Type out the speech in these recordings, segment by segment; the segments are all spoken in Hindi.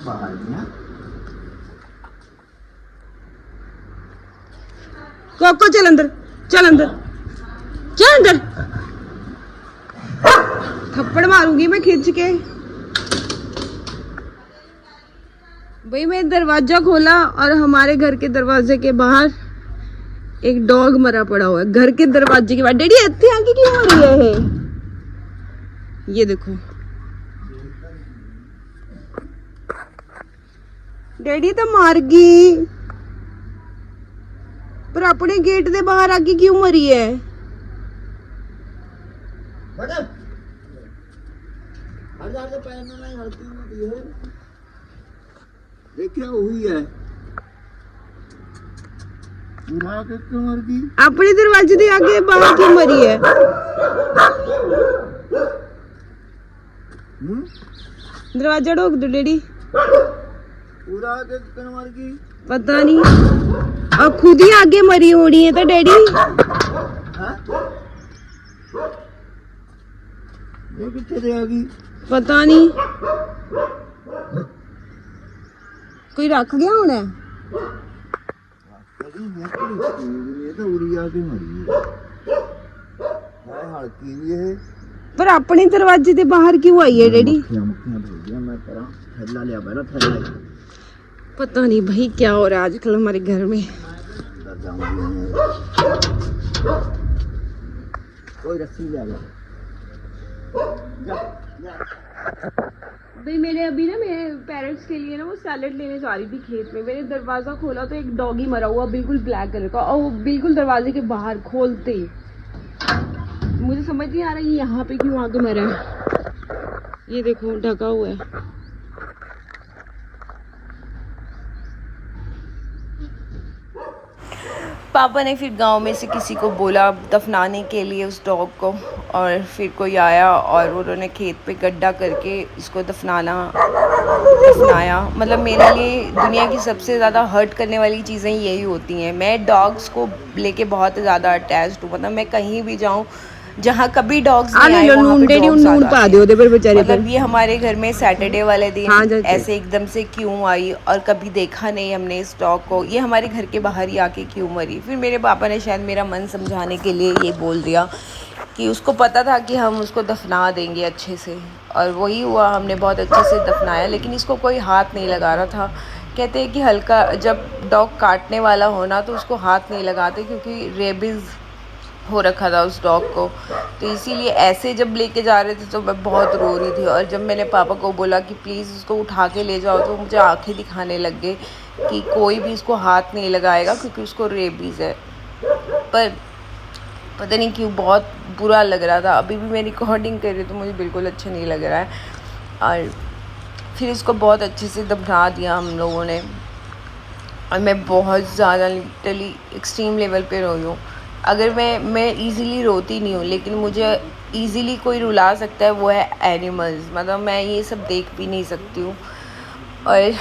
बाहर गया। कोको चल अंदर, चल अंदर, चल अंदर। थप्पड़ मारूंगी मैं खींच के। भाई मैं दरवाजा खोला और हमारे घर के दरवाजे के बाहर एक डॉग मरा पड़ा हुआ है। घर के दरवाजे के बाहर। डैडी इतनी आगे क्यों हो रही है? ये देखो डैडी तो मार गई, पर अपने गेट के बाहर आके क्यों मरी है? देखिए हुई है क्यों मर गई? अपने दरवाजे के आगे बाहर क्यों मरी है? दरवाजा ठोक दो डैडी। पूरा आके क्यों मर गई? पता नहीं, अब खुद ही आगे मरी होनी है तो डैडी। ये कितने देगी? पता नहीं, कोई रख गया होना है। ये तो उड़ी आके मरी है हल्की भी है। पर अपने दरवाजे के बाहर क्यों आई है डैडी? मक्खियां भेज दिया मैं करा थैला लिया पहला थैला। पता नहीं भाई क्या हो रहा है आजकल हमारे घर में। कोई रस्सी ले आ। भाई मेरे अभी ना मेरे पेरेंट्स के लिए ना वो सैलेड लेने जा रही थी खेत में। मैंने दरवाजा खोला तो एक डॉगी मरा हुआ बिल्कुल ब्लैक कलर का, और वो बिल्कुल दरवाजे के बाहर खोलते ही। मुझे समझ नहीं आ रहा ये यहाँ पे क्यों आके मरा है। ये देखो ढका हुआ है। पापा ने फिर गांव में से किसी को बोला दफनाने के लिए उस डॉग को, और फिर कोई आया और उन्होंने खेत पे गड्ढा करके इसको दफनाया। मतलब मेरे लिए दुनिया की सबसे ज़्यादा हर्ट करने वाली चीज़ें यही होती हैं। मैं डॉग्स को लेके बहुत ज़्यादा अटैच्ड हूँ। मतलब मैं कहीं भी जाऊँ जहाँ कभी डॉग्स नहीं आए वहाँ पे डॉग्स आ जाते हैं। मतलब ये हमारे घर में सैटरडे वाले दिन ऐसे एकदम से क्यों आई और कभी देखा नहीं हमने इस डॉग को, ये हमारे घर के बाहर ही आके क्यों मरी। फिर मेरे पापा ने शायद मेरा मन समझाने के लिए ये बोल दिया कि उसको पता था कि हम उसको दफना देंगे अच्छे से, और वही हुआ। हमने बहुत अच्छे से दफनाया, लेकिन इसको कोई हाथ नहीं लगा रहा था। कहते हैं कि हल्का जब डॉग काटने वाला होना तो उसको हाथ नहीं लगाते, क्योंकि रेबीज़ हो रखा था उस डॉग को। तो इसीलिए ऐसे जब लेके जा रहे थे तो मैं बहुत रो रही थी, और जब मैंने पापा को बोला कि प्लीज़ उसको उठा के ले जाओ तो मुझे आंखें दिखाने लग गए कि कोई भी उसको हाथ नहीं लगाएगा क्योंकि उसको रेबीज़ है। पर पता नहीं क्यों बहुत बुरा लग रहा था। अभी भी मैं रिकॉर्डिंग कर रही हूँ तो मुझे बिल्कुल अच्छा नहीं लग रहा है। और फिर इसको बहुत अच्छे से दफना दिया हम लोगों ने, और मैं बहुत ज़्यादा लिटरली एक्सट्रीम लेवल पे रोई हूँ। अगर मैं इजीली रोती नहीं हूँ, लेकिन मुझे इजीली कोई रुला सकता है वो है एनिमल्स। मतलब मैं ये सब देख भी नहीं सकती हूँ। और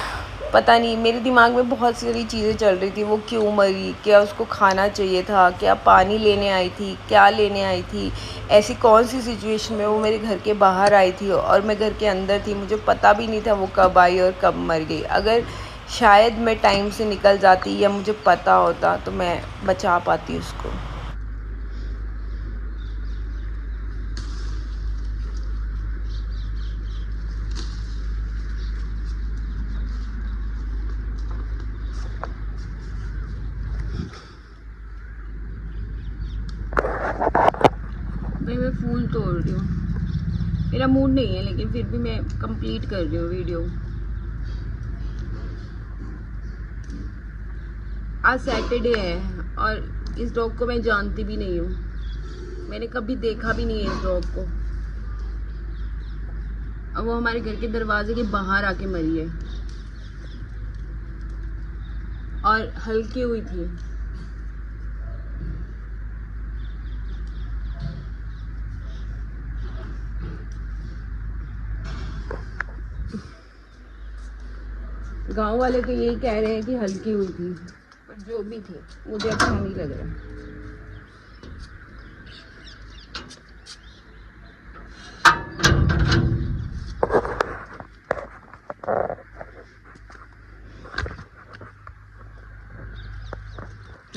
पता नहीं मेरे दिमाग में बहुत सारी चीज़ें चल रही थी। वो क्यों मरी, क्या उसको खाना चाहिए था, क्या पानी लेने आई थी, क्या लेने आई थी, ऐसी कौन सी सिचुएशन में वो मेरे घर के बाहर आई थी और मैं घर के अंदर थी। मुझे पता भी नहीं था वो कब आई और कब मर गई। अगर शायद मैं टाइम से निकल जाती या मुझे पता होता तो मैं बचा पाती उसको। भाई मैं फूल तोड़ रही हूँ, मेरा मूड नहीं है, लेकिन फिर भी मैं कंप्लीट कर रही हूँ वीडियो। आज सैटरडे है और इस डॉग को मैं जानती भी नहीं हूँ, मैंने कभी देखा भी नहीं है इस डॉग को। और वो हमारे घर के दरवाजे के बाहर आके मरी है और हल्की हुई थी। गांव वाले तो यही कह रहे हैं कि हल्की हुई थी, पर जो भी थी मुझे अच्छा नहीं लग रहा।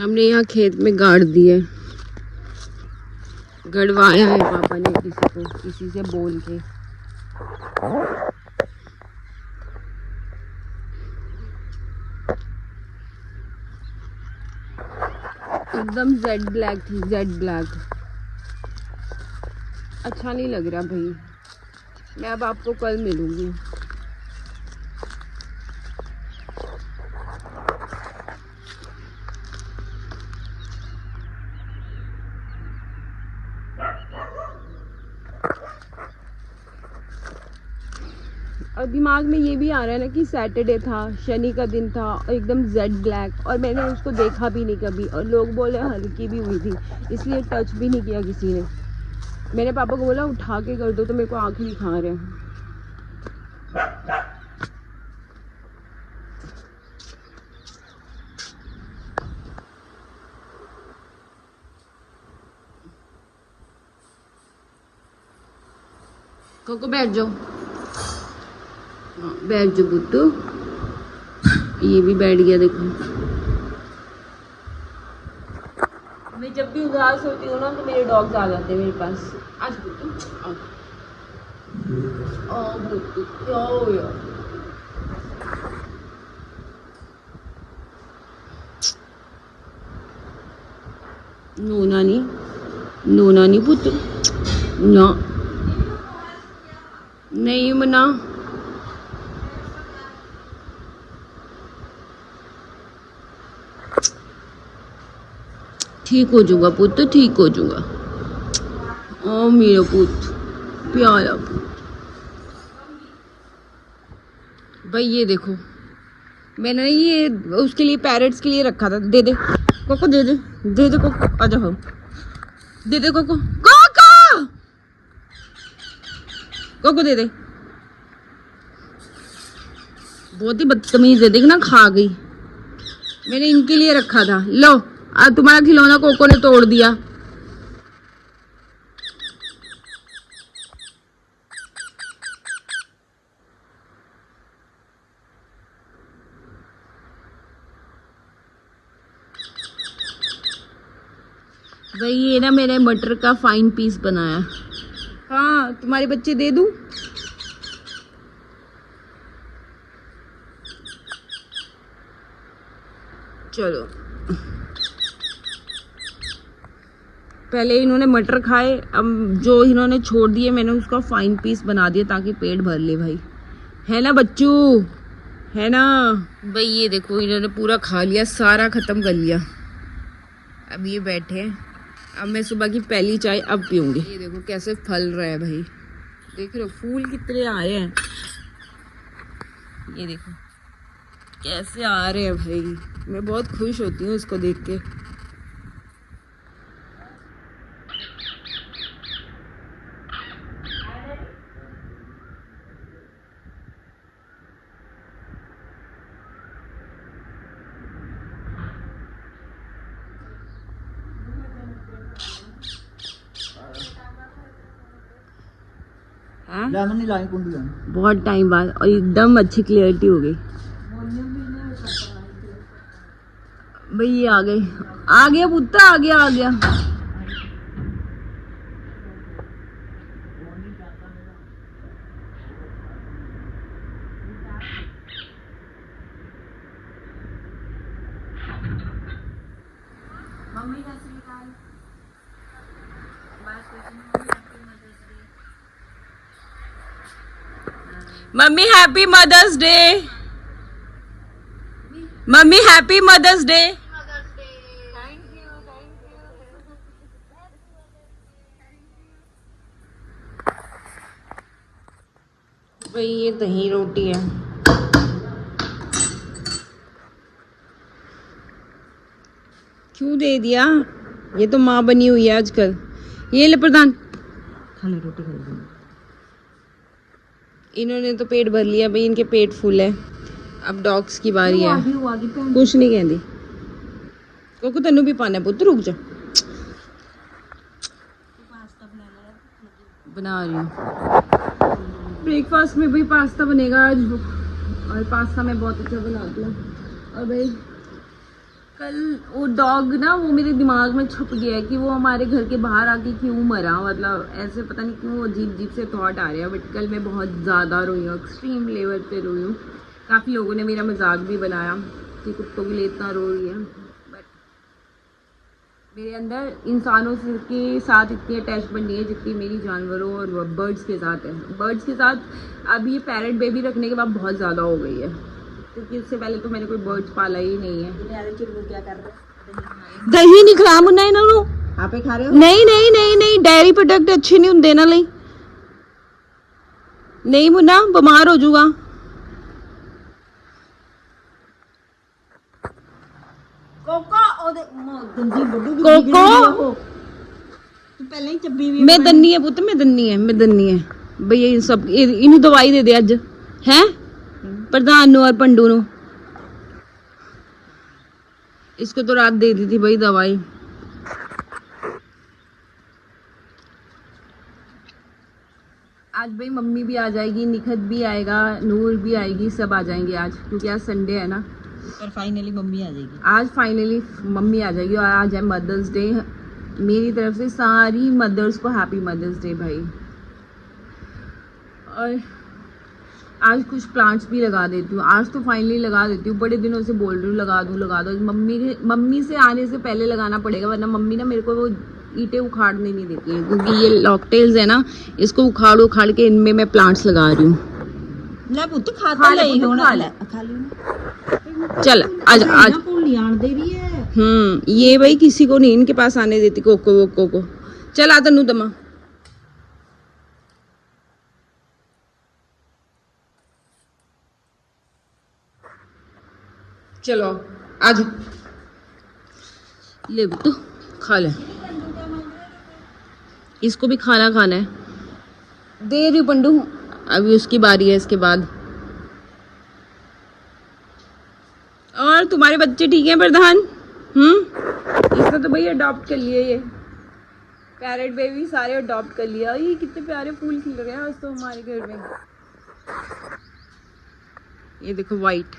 हमने यहाँ खेत में गाड़ दिया, गड़वाया है पापा ने किसी से बोल के। एकदम जेड ब्लैक थी, जेड ब्लैक। अच्छा नहीं लग रहा भाई। मैं अब आपको कल मिलूंगी। और दिमाग में ये भी आ रहा है ना कि सैटरडे था, शनि का दिन था और एकदम जेड ब्लैक, और मैंने उसको देखा भी नहीं कभी, और लोग बोले हल्की भी हुई थी, इसलिए टच भी नहीं किया किसी ने। मैंने पापा को बोला उठा के कर दो, तो मेरे को आंखें दिखा रहे हैं। कोको बैठ जाओ, बैठ जाओ बुद्धू। ये भी बैठ गया देखो। मैं जब भी उदास होती हूँ ना तो मेरे डॉग्स आ जाते हैं मेरे पास। आज बुद्धू आओ बुद्धू, क्या हो यार। नोना नहीं पुत्र ना, नहीं मना। ठीक हो जाऊंगा पुत्र, ठीक हो जाऊंगा। ओ मेरा पुत्र, प्यारा पुत्र। भाई ये देखो, मैंने ये उसके लिए, पैरट्स के लिए रखा था। दे दे कोको, दे दे कोको, आ जाओ, दे दे कोको, कोको कोको दे दे। बहुत ही बदतमीज है, देखना खा गई। मैंने इनके लिए रखा था। लो, आज तुम्हारा खिलौना कोको ने तोड़ दिया। भाई ये ना मैंने मटर का फाइन पीस बनाया। हाँ, तुम्हारे बच्चे दे दूं? चलो, पहले इन्होंने मटर खाए, अब जो इन्होंने छोड़ दिए मैंने उसका फाइन पीस बना दिया ताकि पेट भर ले भाई। है ना बच्चू, है ना भाई। ये देखो, इन्होंने पूरा खा लिया, सारा खत्म कर लिया। अब ये बैठे हैं। अब मैं सुबह की पहली चाय अब पीऊंगी। ये देखो कैसे फल रहा है भाई, देख रहे हो फूल कितने आए हैं। ये देखो कैसे आ रहे हैं भाई, मैं बहुत खुश होती हूँ इसको देख के। लेमन नहीं लाई कुंडी में। बहुत टाइम बाद, और एकदम अच्छी क्लियरिटी हो गई भाई। ये आ गया पुत्ता, आ गया। Mummy happy mother's day. Mummy happy mother's day. भाई ये दही रोटी है। क्यों दे दिया, ये तो माँ बनी हुई है आजकल। ये ले प्रधान, खा ले रोटी, खा ले। इन्होंने तो पेट भर लिया भाई, इनके पेट फुल है। अब डॉग्स की बारी है। कुछ नहीं कहती कोको, तेनू भी पाना पुत्र, रुक जा। बना रही हूँ ब्रेकफास्ट में भाई, पास्ता बनेगा आज, और पास्ता मैं बहुत अच्छा बनाती हूँ। और भाई कल वो डॉग ना, वो मेरे दिमाग में छुप गया है कि वो हमारे घर के बाहर आके क्यों मरा, मतलब ऐसे पता नहीं क्यों अजीब अजीब से थॉट आ रहे हैं। बट कल मैं बहुत ज़्यादा रोई हूँ, एक्सट्रीम लेवल पे रोई हूँ। काफ़ी लोगों ने मेरा मजाक भी बनाया कि कुत्तों के लिए इतना रो रही है, बट मेरे अंदर इंसानों के साथ इतनी अटैचमेंट नहीं है जितनी मेरी जानवरों और बर्ड्स के साथ है। बर्ड्स के साथ अब ये पैरेट बेबी रखने के बाद बहुत ज़्यादा हो गई है, क्योंकि उससे पहले तो मैंने कोई बर्ड्स पाला ही नहीं है। दही नहीं खिला मुन्ना इन्होंने। आप खा रहे हो? नहीं नहीं नहीं नहीं, डेयरी प्रोडक्ट अच्छे नहीं होंगे ना ਲਈ। नहीं मुन्ना बीमार हो जाऊगा। कोको पहले ही चब्बी हुई मैं दन्नी है पुत, मैं दन्नी है भैया। इन सब इन्हें दवाई दे दे अज है प्रधान और पंडू नु। इसको तो रात दे दी थी भाई दवाई। आज भाई मम्मी भी आ जाएगी, निखत भी आएगा, नूर भी आएगी, सब आ जाएंगे आज, क्योंकि आज संडे है ना। पर फाइनली मम्मी आ जाएगी आज फाइनली मम्मी आ जाएगी। और आज है मदर्स डे। मेरी तरफ से सारी मदर्स को हैप्पी मदर्स डे भाई। और आज कुछ प्लांट्स भी लगा देती हूँ, आज तो फाइनली लगा देती हूँ। बड़े दिनों से बोल रही हूँ लगा दो। मम्मी से आने से पहले लगाना पड़ेगा, वरना मम्मी ना मेरे को वो ईंटें उखाड़ने नहीं देती है, क्योंकि ये लॉकटेल्स है ना, इसको उखाड़ के इनमें मैं प्लांट्स लगा रही हूँ। चल आज ये भाई किसी को नहीं इनके पास आने देती, कोको वोको को। चल आ तनु दमा। चलो आज ले तो खा ले, इसको भी खाना है। दे रही हूँ पंडू, अभी उसकी बारी है इसके बाद। और तुम्हारे बच्चे ठीक हैं प्रधान? इसने तो भाई अडॉप्ट कर लिया, ये पैरेट बेबी सारे अडॉप्ट कर लिया। ये कितने प्यारे फूल खिल रहे हैं आज तो हमारे घर में। ये देखो वाइट,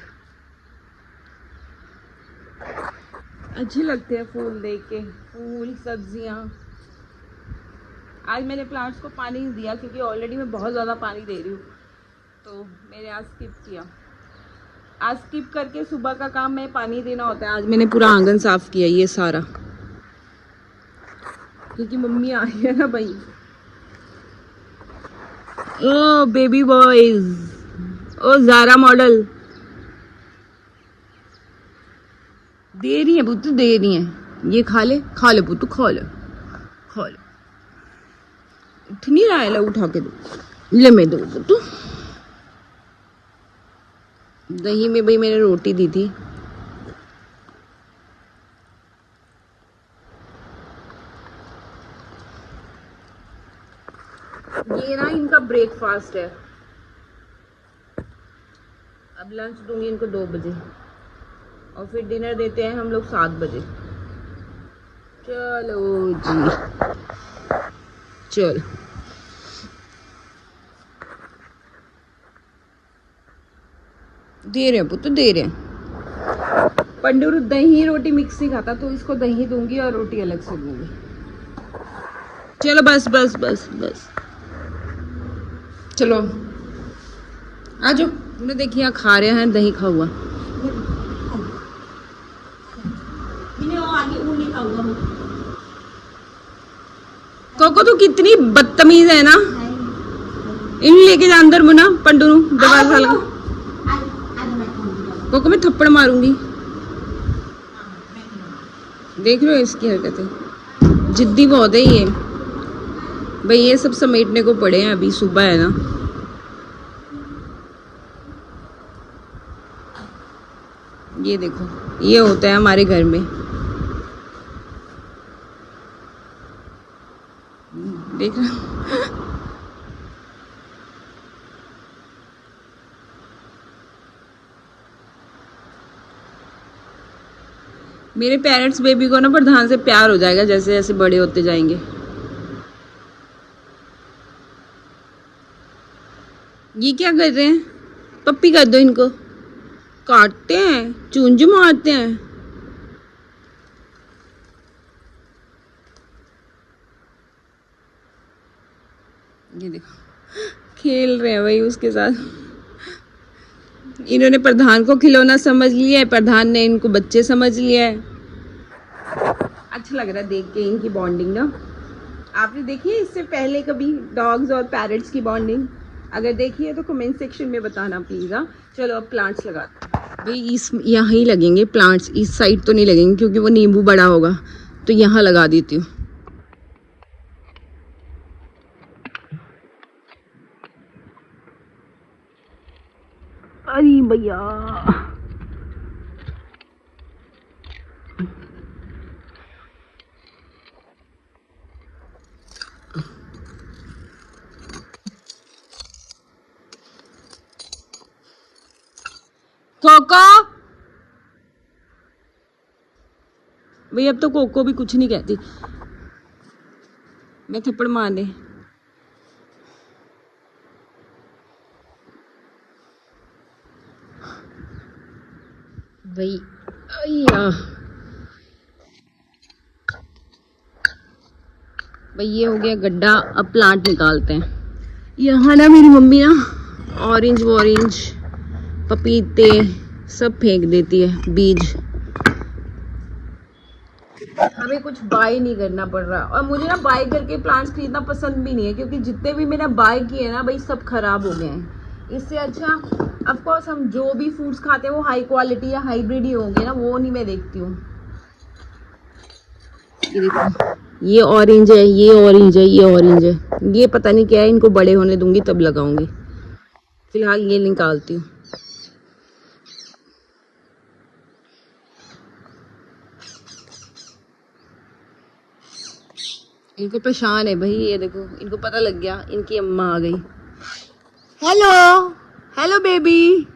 अच्छे लगते हैं फूल देख के, फूल सब्जियां। आज मैंने प्लांट्स को पानी नहीं दिया, क्योंकि ऑलरेडी मैं बहुत ज़्यादा पानी दे रही हूँ, तो मैंने आज स्किप किया। आज स्किप करके सुबह का काम मैं पानी देना होता है। आज मैंने पूरा आंगन साफ किया ये सारा, क्योंकि मम्मी आई है ना भाई। ओ बेबी बॉयज, ओ ज़ारा मॉडल दे रही है पुत्त, दे रही है। ये खा ले पुत्त, खा ले। उठ नहीं रहा है, उठा के दो, ले मैं दो पुत्त। दही में भाई मैंने रोटी दी थी। ये ना इनका ब्रेकफास्ट है। अब लंच दूंगी इनको 2 बजे, और फिर डिनर देते हैं हम लोग 7 बजे। चलो जी, चल दे रहे हैं पुत्र, दे रहे हैं। पंडू दही रोटी मिक्स ही खाता, तो इसको दही दूंगी और रोटी अलग से दूंगी। चलो बस बस बस बस, चलो आ जाओ। तुमने देखिए यहाँ खा रहे हैं दही खा हुआ। कोको तू कितनी बदतमीज है ना, इन लेके जा अंदर मुना, पंडू दरवाजा लगा। कोको मैं थप्पड़ मारूंगी, देख रहे हो इसकी हरकतें, जिद्दी बहुत है ये भाई। ये सब समेटने को पड़े हैं, अभी सुबह है ना। ये देखो, ये होता है हमारे घर में, देख रहे हो? मेरे पेरेंट्स बेबी को ना प्रधान से प्यार हो जाएगा जैसे जैसे बड़े होते जाएंगे। ये क्या कर रहे हैं? पप्पी कर दो इनको। काटते हैं, चूंज मारते हैं। ये देखो खेल रहे हैं भाई उसके साथ। इन्होंने प्रधान को खिलौना समझ लिया है, प्रधान ने इनको बच्चे समझ लिया है। अच्छा लग रहा है देख के इनकी बॉन्डिंग ना। आपने देखी है इससे पहले कभी डॉग्स और पैरट्स की बॉन्डिंग? अगर देखी है तो कमेंट सेक्शन में बताना प्लीज़। हाँ चलो अब प्लांट्स लगाते हैं भाई। इस यहाँ ही लगेंगे प्लांट्स, इस साइड तो नहीं लगेंगे क्योंकि वो नींबू बड़ा होगा, तो यहाँ लगा देती हूँ। अरे भैया कोको भाई, अब तो कोको भी कुछ नहीं कहती, मैं थप्पड़ मार दे। भाई भाई ये हो गया गड्ढा, अब प्लांट निकालते हैं। यहाँ ना मेरी मम्मी ना ऑरेंज वॉरेंज पपीते सब फेंक देती है बीज। हमें कुछ बाय नहीं करना पड़ रहा, और मुझे ना बाय करके प्लांट्स खरीदना पसंद भी नहीं है क्योंकि जितने भी मैंने बाय किए हैं ना भाई सब खराब हो गए हैं। इससे अच्छा ऑफ कोर्स हम जो भी फ्रूट्स खाते हैं वो हाई क्वालिटी या हाइब्रिड ही होंगे ना, वो नहीं मैं देखती हूँ। ये देखो ये ऑरेंज है, ये ऑरेंज है, ये ऑरेंज है, ये पता नहीं क्या है, इनको बड़े होने दूंगी तब लगाऊंगी। फिलहाल ये निकालती हूँ। इनको पहचान है भाई, ये देखो इनको पता लग गया इनकी अम्मा आ गई। Hello hello baby.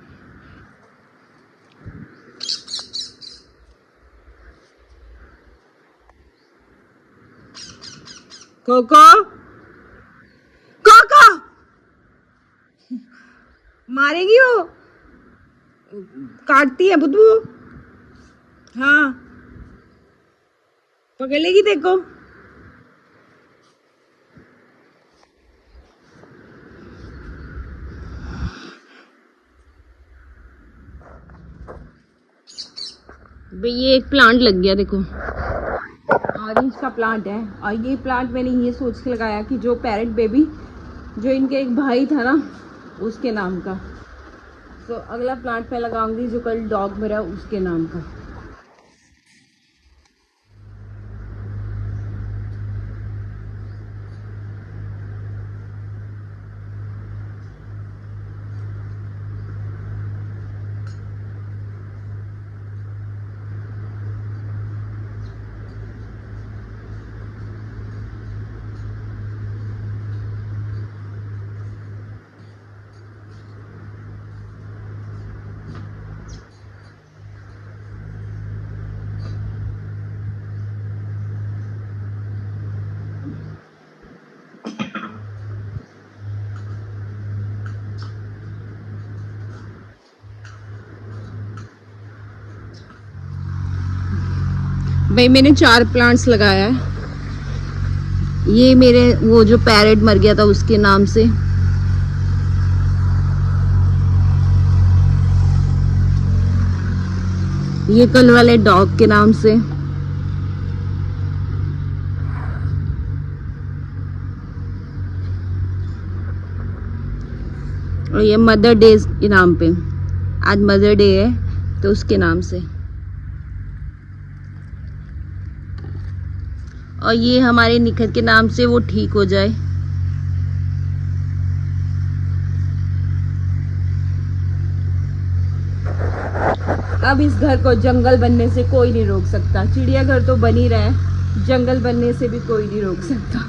कोको कोको मारेगी वो, काटती है बुद्धू। हाँ पकड़ लेगी देखो। भाई ये एक प्लांट लग गया देखो, ऑरेंज का प्लांट है। और ये प्लांट मैंने ये सोच के लगाया कि जो पैरट बेबी जो इनके एक भाई था ना उसके नाम का। तो अगला प्लांट मैं लगाऊंगी जो कल डॉग मेरा उसके नाम का। भाई मैंने 4 प्लांट्स लगाया है। ये मेरे वो जो पैरेट मर गया था उसके नाम से। ये कल वाले डॉग के नाम से। और ये मदर डे के नाम पे, आज मदर डे है तो उसके नाम से। और ये हमारे निखत के नाम से वो ठीक हो जाए। अब इस घर को जंगल बनने से कोई नहीं रोक सकता। चिड़ियाघर तो बन ही रहा है, जंगल बनने से भी कोई नहीं रोक सकता।